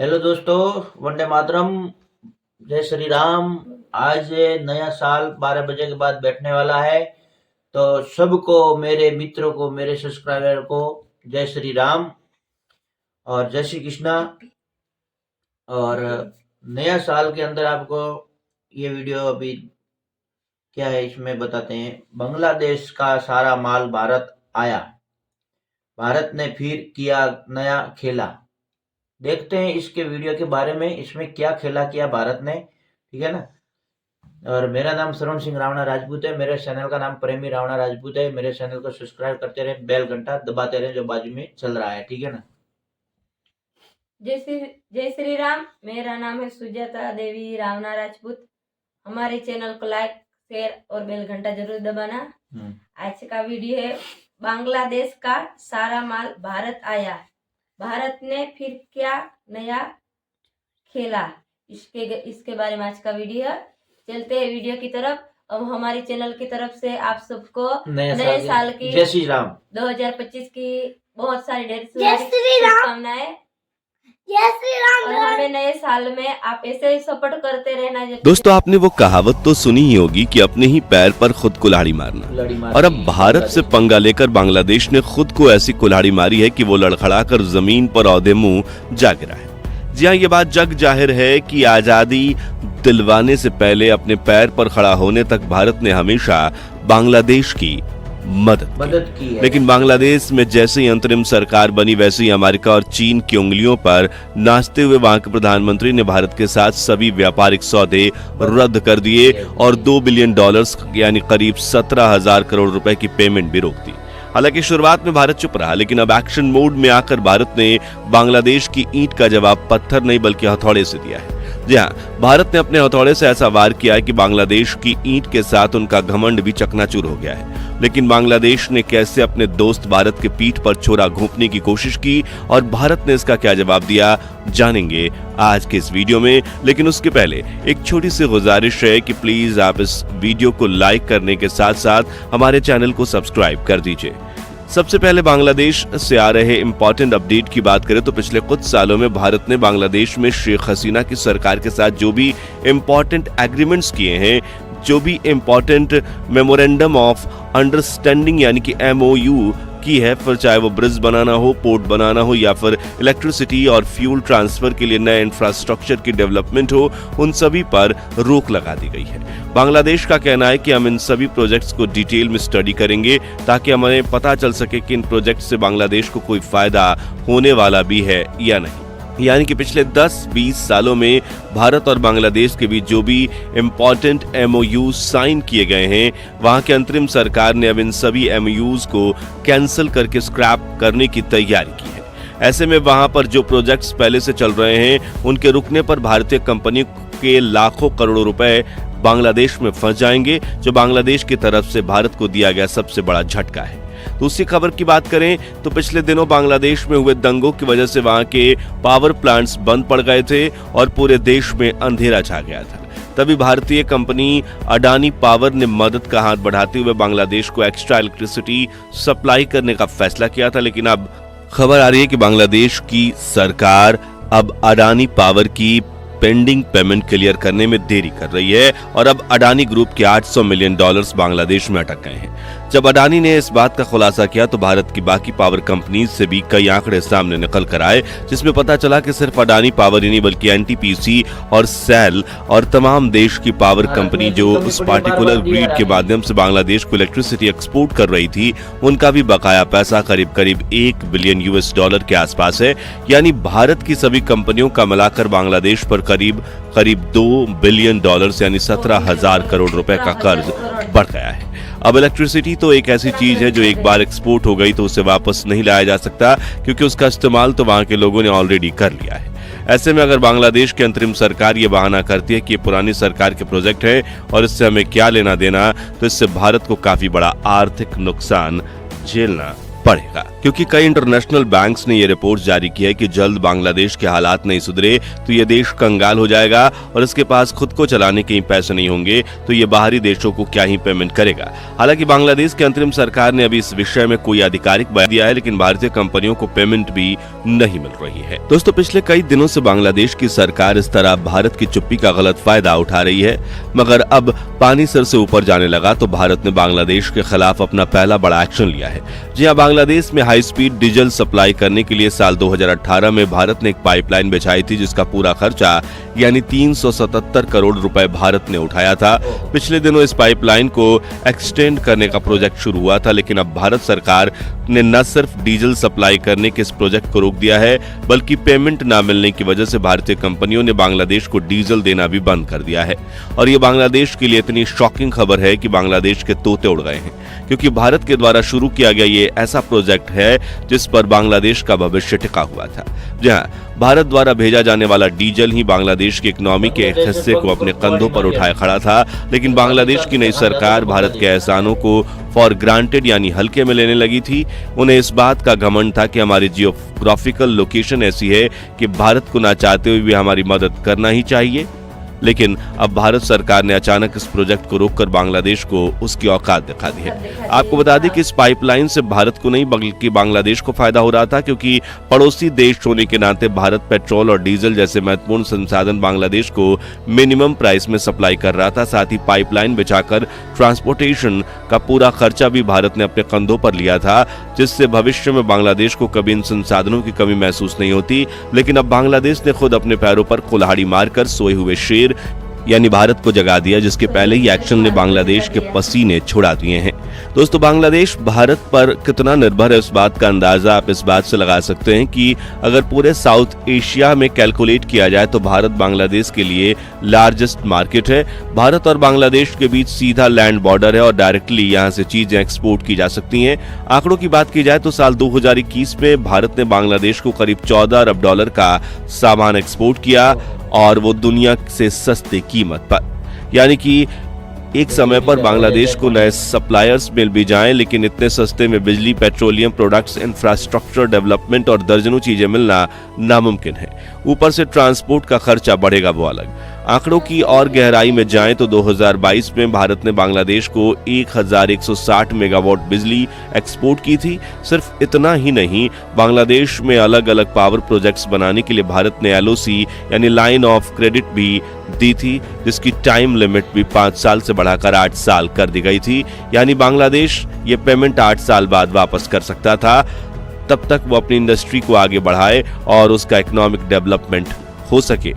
Hello दोस्तों, वंदे मातरम, जय श्री राम। आज नया साल 12 बजे के बाद बैठने वाला है, तो सबको, मेरे मित्रों को, मेरे सब्सक्राइबर को जय श्री राम और जय श्री कृष्णा। और नया साल के अंदर आपको ये वीडियो अभी क्या है इसमें बताते हैं। बांग्लादेश का सारा माल भारत आया, भारत ने फिर किया नया खेला। देखते हैं इसके वीडियो के बारे में, इसमें क्या खेला किया भारत ने, ठीक है ना। और मेरा नाम श्रवण सिंह रावणा राजपूत है, मेरे चैनल का नाम प्रेमी रावणा राजपूत है। मेरे चैनल को सब्सक्राइब करते रहे, बेल घंटा दबाते रहे जो बाजू में चल रहा है, ठीक है ना। जय श्री राम। मेरा नाम है सुजाता देवी रावणा राजपूत। हमारे चैनल को लाइक, शेयर और बेल घंटा जरूर दबाना। आज का वीडियो है बांग्लादेश का सारा माल भारत आया, भारत ने फिर क्या नया खेला, इसके बारे में आज का वीडियो है। चलते हैं वीडियो की तरफ। अब हमारे चैनल की तरफ से आप सबको नए साल की जय श्री राम 2025 की बहुत सारी ढेर सारी शुभकामनाएं। और हमें नए साल में आप ऐसे ही सपोर्ट करते रहना। दोस्तों, आपने वो कहावत तो सुनी ही होगी कि अपने ही पैर पर खुद कुल्हाड़ी मारना। और अब भारत से पंगा लेकर बांग्लादेश ने खुद को ऐसी कुल्हाड़ी मारी है कि वो लड़खड़ाकर जमीन पर औंधे मुंह जा गिरा है। जी हाँ, ये बात जग जाहिर है कि आजादी दिलवाने से पहले अपने पैर पर खड़ा होने तक भारत ने हमेशा बांग्लादेश की मदद की है। लेकिन बांग्लादेश में जैसे ही अंतरिम सरकार बनी, वैसे ही अमेरिका और चीन की उंगलियों पर नाचते हुए वहां के प्रधानमंत्री ने भारत के साथ सभी व्यापारिक सौदे रद्द कर दिए और $2 बिलियन यानी करीब 17,000 करोड़ रुपए की पेमेंट भी रोक दी। हालांकि शुरुआत में भारत चुप रहा, लेकिन अब एक्शन मोड में आकर भारत ने बांग्लादेश की ईंट का जवाब पत्थर नहीं बल्कि हथौड़े से दिया है। जी हाँ, भारत ने अपने हथौड़े से ऐसा वार किया है कि बांग्लादेश की ईंट के साथ उनका घमंड भी चकनाचूर हो गया है। लेकिन बांग्लादेश ने कैसे अपने दोस्त भारत के पीठ पर छोरा घोंपने की कोशिश की और भारत ने इसका क्या जवाब दिया, जानेंगे आज के इस वीडियो में। लेकिन उसके पहले एक छोटी सी गुजारिश है कि प्लीज आप इस वीडियो को लाइक करने के साथ साथ हमारे चैनल को सब्सक्राइब कर दीजिए। सबसे पहले बांग्लादेश से आ रहे इंपॉर्टेंट अपडेट की बात करें तो पिछले कुछ सालों में भारत ने बांग्लादेश में शेख हसीना की सरकार के साथ जो भी इंपॉर्टेंट एग्रीमेंट्स किए हैं, जो भी इंपॉर्टेंट मेमोरेंडम ऑफ अंडरस्टैंडिंग यानी कि MOU की है, फिर चाहे वो ब्रिज बनाना हो, पोर्ट बनाना हो या फिर इलेक्ट्रिसिटी और फ्यूल ट्रांसफर के लिए नए इंफ्रास्ट्रक्चर की डेवलपमेंट हो, उन सभी पर रोक लगा दी गई है। बांग्लादेश का कहना है कि हम इन सभी प्रोजेक्ट्स को डिटेल में स्टडी करेंगे ताकि हमें पता चल सके कि इन प्रोजेक्ट से बांग्लादेश को कोई फायदा होने वाला भी है या नहीं। यानी कि पिछले 10-20 सालों में भारत और बांग्लादेश के बीच जो भी इंपॉर्टेंट MOU साइन किए गए हैं, वहां के अंतरिम सरकार ने अब इन सभी MOUs को कैंसिल करके स्क्रैप करने की तैयारी की है। ऐसे में वहां पर जो प्रोजेक्ट्स पहले से चल रहे हैं, उनके रुकने पर भारतीय कंपनी के लाखों करोड़ों रुपए बांग्लादेश में फंस जाएंगे, जो बांग्लादेश की तरफ से भारत को दिया गया सबसे बड़ा झटका है। दूसरी खबर की बात करें तो पिछले दिनों बांग्लादेश में हुए दंगों की वजह से वहां के पावर प्लांट्स बंद पड़ गए थे और पूरे देश में अंधेरा छा गया था। तभी भारतीय कंपनी अडानी पावर ने मदद का हाथ बढ़ाते हुए बांग्लादेश को एक्स्ट्रा इलेक्ट्रिसिटी सप्लाई करने का फैसला किया था। लेकिन अब खबर आ रही है कि बांग्लादेश की सरकार अब अडानी पावर की पेंडिंग पेमेंट क्लियर करने में देरी कर रही है और अब अडानी ग्रुप के $800 मिलियन बांग्लादेश में अटक गए हैं। जब अडानी ने इस बात का खुलासा किया तो भारत की बाकी पावर कंपनीज से भी कई आंकड़े सामने निकल कर आए, जिसमें पता चला कि सिर्फ अडानी पावर ही नहीं बल्कि NTPC और सेल और तमाम देश की पावर कंपनी जो उस पार्टिकुलर ग्रिड के माध्यम से बांग्लादेश को इलेक्ट्रिसिटी एक्सपोर्ट कर रही थी, उनका भी बकाया पैसा करीब $1 बिलियन के आसपास है। यानी भारत की सभी कंपनियों का मिलाकर बांग्लादेश पर करीब $2 बिलियन यानी 17,000 करोड़ रुपए का कर्ज बढ़ गया है। अब इलेक्ट्रिसिटी तो एक ऐसी चीज है जो एक बार एक्सपोर्ट हो गई तो उसे वापस नहीं लाया जा सकता, क्योंकि उसका इस्तेमाल तो वहां के लोगों ने ऑलरेडी कर लिया है। ऐसे में अगर बांग्लादेश की अंतरिम सरकार ये बहाना करती है कि ये पुरानी सरकार के प्रोजेक्ट है और इससे हमें क्या लेना देना, तो इससे भारत को काफी बड़ा आर्थिक नुकसान झेलना पड़ेगा, क्योंकि कई इंटरनेशनल बैंक्स ने यह रिपोर्ट जारी की है कि जल्द बांग्लादेश के हालात नहीं सुधरे तो यह देश कंगाल हो जाएगा और इसके पास खुद को चलाने के पैसे नहीं होंगे तो ये बाहरी देशों को क्या ही पेमेंट करेगा। हालांकि बांग्लादेश की अंतरिम सरकार ने अभी इस विषय में कोई आधिकारिक बयान दिया है, लेकिन भारतीय कंपनियों को पेमेंट भी नहीं मिल रही है। दोस्तों, पिछले कई दिनों से बांग्लादेश की सरकार इस तरह भारत की चुप्पी का गलत फायदा उठा रही है, मगर अब पानी सर से ऊपर जाने लगा तो भारत ने बांग्लादेश के खिलाफ अपना पहला बड़ा एक्शन लिया है। जी हां, बांग्लादेश में हाई स्पीड डीजल सप्लाई करने के लिए साल 2018 में भारत ने एक पाइपलाइन बिछाई थी, जिसका पूरा खर्चा यानी 377 करोड़ रुपए भारत ने उठाया था। पिछले दिनों इस पाइपलाइन को एक्सटेंड करने का प्रोजेक्ट शुरू हुआ था, लेकिन अब भारत सरकार ने न सिर्फ डीजल सप्लाई करने के इस प्रोजेक्ट को रोक दिया है, बल्कि पेमेंट न मिलने की वजह से भारतीय कंपनियों ने बांग्लादेश को डीजल देना भी बंद कर दिया है। और ये बांग्लादेश के लिए इतनी शॉकिंग खबर है कि बांग्लादेश के तोते उड़ गए हैं, क्योंकि भारत के द्वारा शुरू किया गया ये ऐसा प्रोजेक्ट है जिस पर बांग्लादेश का भविष्य टिका हुआ था। जहां भारत द्वारा भेजा जाने वाला डीजल ही बांग्लादेश की इकोनॉमी के एक हिस्से को अपने कंधों पर उठाए खड़ा था, लेकिन बांग्लादेश की नई सरकार भारत के एहसानों को फॉर ग्रांटेड यानी हल्के में लेने लगी थी। उन्हें इस बात का घमंड था कि हमारी जियोग्राफिकल लोकेशन ऐसी है कि भारत को ना चाहते हुए भी हमारी मदद करना ही चाहिए। लेकिन अब भारत सरकार ने अचानक इस प्रोजेक्ट को रोककर बांग्लादेश को उसकी औकात दिखा दी है। आपको बता दें कि इस पाइपलाइन से भारत को नहीं बल्कि बांग्लादेश को फायदा हो रहा था, क्योंकि पड़ोसी देश होने के नाते भारत पेट्रोल और डीजल जैसे महत्वपूर्ण संसाधन बांग्लादेश को मिनिमम प्राइस में सप्लाई कर रहा था। साथ ही पाइपलाइन बिछाकर ट्रांसपोर्टेशन का पूरा खर्चा भी भारत ने अपने कंधों पर लिया था, जिससे भविष्य में बांग्लादेश को कभी इन संसाधनों की कमी महसूस नहीं होती। लेकिन अब बांग्लादेश ने खुद अपने पैरों पर कुल्हाड़ी मारकर सोए हुए शेर यानी भारत को जगा दिया, जिसके पहले ही एक्शन ने बांग्लादेश के पसीने छुड़ा दिए हैं। दोस्तों, बांग्लादेश भारत पर कितना निर्भर है इस बात का अंदाजा आप इस बात से लगा सकते हैं कि अगर पूरे साउथ एशिया में कैलकुलेट किया जाए तो भारत बांग्लादेश के लिए लार्जेस्ट मार्केट है। भारत और बांग्लादेश के बीच सीधा लैंड बॉर्डर है और डायरेक्टली यहां से चीजें एक्सपोर्ट की जा सकती हैं। आंकड़ों की बात की जाए तो साल 2021 में भारत ने बांग्लादेश को करीब 14 अरब डॉलर का सामान एक्सपोर्ट किया, और वो दुनिया से सस्ते कीमत पर। यानी कि एक समय पर बांग्लादेश को नए सप्लायर्स मिल भी जाएं, लेकिन इतने सस्ते में बिजली, पेट्रोलियम प्रोडक्ट्स, इंफ्रास्ट्रक्चर डेवलपमेंट और दर्जनों चीजें मिलना नामुमकिन है। ऊपर से ट्रांसपोर्ट का खर्चा बढ़ेगा वो अलग। आंकड़ों की और गहराई में जाएं तो 2022 में भारत ने बांग्लादेश को 1160 मेगावाट बिजली एक्सपोर्ट की थी। सिर्फ इतना ही नहीं, बांग्लादेश में अलग अलग पावर प्रोजेक्ट्स बनाने के लिए भारत ने LOC यानी लाइन ऑफ क्रेडिट भी दी थी, जिसकी टाइम लिमिट भी 5 साल से बढ़ाकर 8 साल कर दी गई थी। यानी बांग्लादेश ये पेमेंट 8 साल बाद वापस कर सकता था, तब तक वो अपनी इंडस्ट्री को आगे बढ़ाए और उसका इकोनॉमिक डेवलपमेंट हो सके।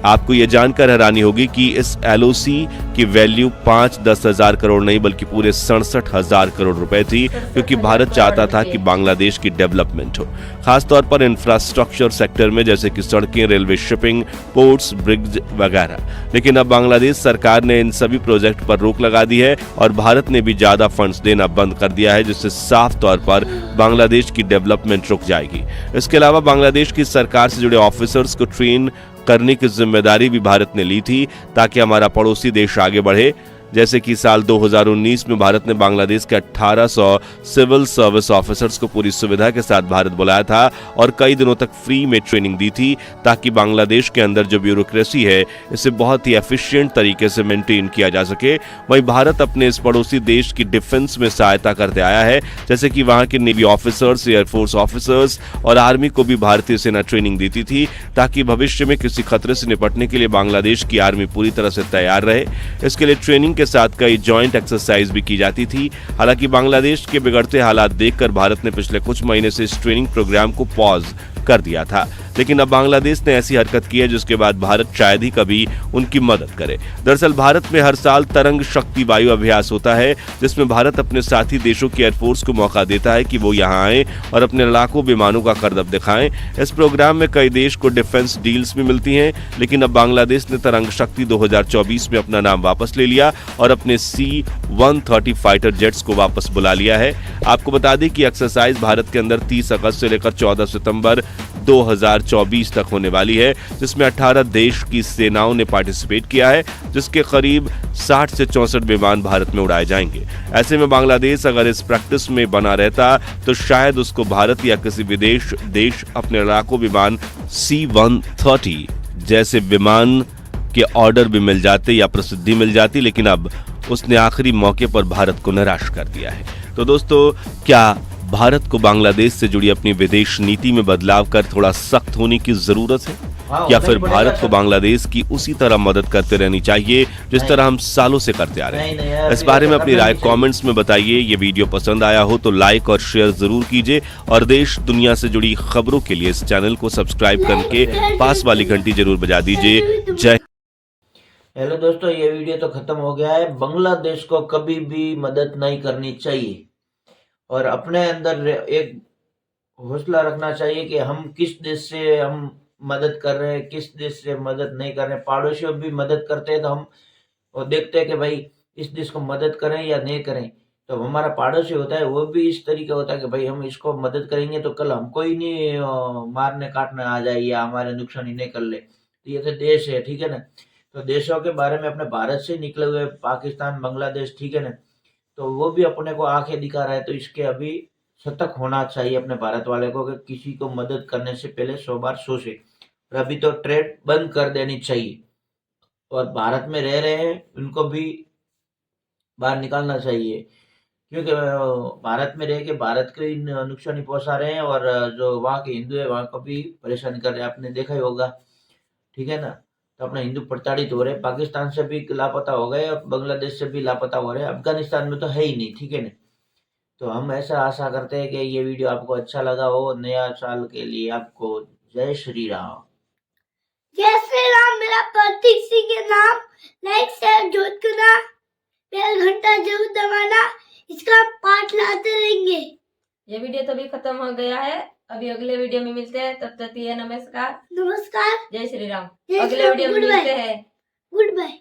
आपको ये जानकर हैरानी होगी कि इस LOC की वैल्यू 5-10 हजार करोड़ नहीं बल्कि पूरे 67,000 करोड़ रुपए थी, क्योंकि भारत चाहता था कि बांग्लादेश की डेवलपमेंट हो, खासतौर पर इंफ्रास्ट्रक्चर सेक्टर में, जैसे कि सड़कें, रेलवे, शिपिंग, पोर्ट्स, ब्रिज वगैरह। लेकिन अब बांग्लादेश सरकार ने इन सभी प्रोजेक्ट पर रोक लगा दी है और भारत ने भी ज्यादा फंड्स देना बंद कर दिया है, जिससे साफ तौर पर बांग्लादेश की डेवलपमेंट रुक जाएगी। इसके अलावा बांग्लादेश की सरकार से जुड़े ऑफिसर्स को ट्रेन करने की जिम्मेदारी भी भारत ने ली थी, ताकि हमारा पड़ोसी देश आगे बढ़े। जैसे कि साल 2019 में भारत ने बांग्लादेश के 1800 सिविल सर्विस ऑफिसर्स को पूरी सुविधा के साथ भारत बुलाया था और कई दिनों तक फ्री में ट्रेनिंग दी थी, ताकि बांग्लादेश के अंदर जो ब्यूरोक्रेसी है इसे बहुत ही एफिशिएंट तरीके से मेंटेन किया जा सके। वहीं भारत अपने इस पड़ोसी देश की डिफेंस में सहायता करते आया है, जैसे कि वहां के नेवी ऑफिसर्स, एयरफोर्स ऑफिसर्स और आर्मी को भी भारतीय सेना ट्रेनिंग देती थी, ताकि भविष्य में किसी खतरे से निपटने के लिए बांग्लादेश की आर्मी पूरी तरह से तैयार रहे। इसके लिए ट्रेनिंग के साथ कई जॉइंट एक्सरसाइज भी की जाती थी। हालांकि बांग्लादेश के बिगड़ते हालात देखकर भारत ने पिछले कुछ महीने से इस ट्रेनिंग प्रोग्राम को पॉज कर दिया था, लेकिन अब बांग्लादेश ने ऐसी हरकत की है जिसके बाद भारत शायद ही कभी उनकी मदद करे। दरअसल भारत में हर साल तरंग शक्ति वायु अभ्यास होता है, जिसमें भारत अपने साथी देशों की एयरफोर्स को मौका देता है कि वो यहाँ आए और अपने लाखों विमानों का करतब दिखाएं। इस प्रोग्राम में कई देश को डिफेंस डील्स भी मिलती हैं, लेकिन अब बांग्लादेश ने तरंग शक्ति 2024 में अपना नाम वापस ले लिया और अपने C-130 फाइटर जेट्स को वापस बुला लिया है। आपको बता दें कि एक्सरसाइज भारत के अंदर 30 अगस्त से लेकर 14 सितंबर 2024 2024 तक होने वाली है, जिसमें 18 देश की सेनाओं ने पार्टिसिपेट किया है, जिसके करीब 60 से 64 विमान भारत में उड़ाए जाएंगे। ऐसे में बांग्लादेश अगर इस प्रैक्टिस में बना रहता तो शायद उसको भारत या किसी विदेश देश अपने लड़ाकू विमान C-130 जैसे विमान के ऑर्डर भी मिल जाते या प्रसिद्धि मिल जाती, लेकिन अब उसने आखिरी मौके पर भारत को निराश कर दिया है। तो दोस्तों, क्या भारत को बांग्लादेश से जुड़ी अपनी विदेश नीति में बदलाव कर थोड़ा सख्त होने की जरूरत है, या फिर भारत को बांग्लादेश की उसी तरह मदद करते रहनी चाहिए जिस तरह हम सालों से करते आ रहे हैं? इस बारे में अपनी राय कमेंट्स में बताइए। ये वीडियो पसंद आया हो तो लाइक और शेयर जरूर कीजिए, और देश दुनिया से जुड़ी खबरों के लिए इस चैनल को सब्सक्राइब करके पास वाली घंटी जरूर बजा दीजिए। जय। हेलो दोस्तों, ये वीडियो तो खत्म हो गया है। बांग्लादेश को कभी भी मदद नहीं करनी चाहिए और अपने अंदर एक हौसला रखना चाहिए कि हम किस देश से हम मदद कर रहे हैं, किस देश से मदद नहीं कर रहे हैं। पड़ोसियों भी मदद करते हैं तो हम वो देखते हैं कि भाई इस देश को मदद करें या नहीं करें। तो हमारा पड़ोसी होता है वो भी इस तरीके होता है कि भाई हम इसको मदद करेंगे तो कल हमको ही नहीं मारने काटने आ जाए या हमारे नुकसान ही नहीं कर ले। तो ये तो देश है, ठीक है ना। तो देशों के बारे में अपने भारत से निकले हुए पाकिस्तान, बांग्लादेश, ठीक है ना, तो वो भी अपने को आंखें दिखा रहा है। तो इसके अभी सतर्क होना चाहिए अपने भारत वाले को कि किसी को मदद करने से पहले 100 बार सोचे। और अभी तो ट्रेड बंद कर देनी चाहिए और भारत में रह रहे हैं उनको भी बाहर निकालना चाहिए, क्योंकि भारत में रह के भारत को ही नुकसान पहुंचा रहे हैं और जो वहाँ के हिंदू है वहाँ को भी परेशान कर रहे हैं। आपने देखा ही होगा, ठीक है ना। तो अपने हिंदू प्रताड़ित हो रहे हैं, पाकिस्तान से भी लापता हो गए और बांग्लादेश से भी लापता हो रहे हैं, अफगानिस्तान में तो है ही नहीं, ठीक है ना। तो हम ऐसा आशा करते हैं कि ये वीडियो आपको अच्छा लगा हो। नया साल के लिए आपको जय श्री राम। जय श्री राम। मेरा प्रतीक सिंह के नाम। लाइक शेयर जरूर करना, बेल घंटा जरूर दबाना, इसका पाठ लाते रहेंगे। ये वीडियो तो भी खत्म हो गया है। अभी अगले वीडियो में मिलते हैं, तब तक ये नमस्कार, नमस्कार, जय श्री राम। जय श्री अगले राम, वीडियो में गुड बाय। मिलते हैं। Good bye.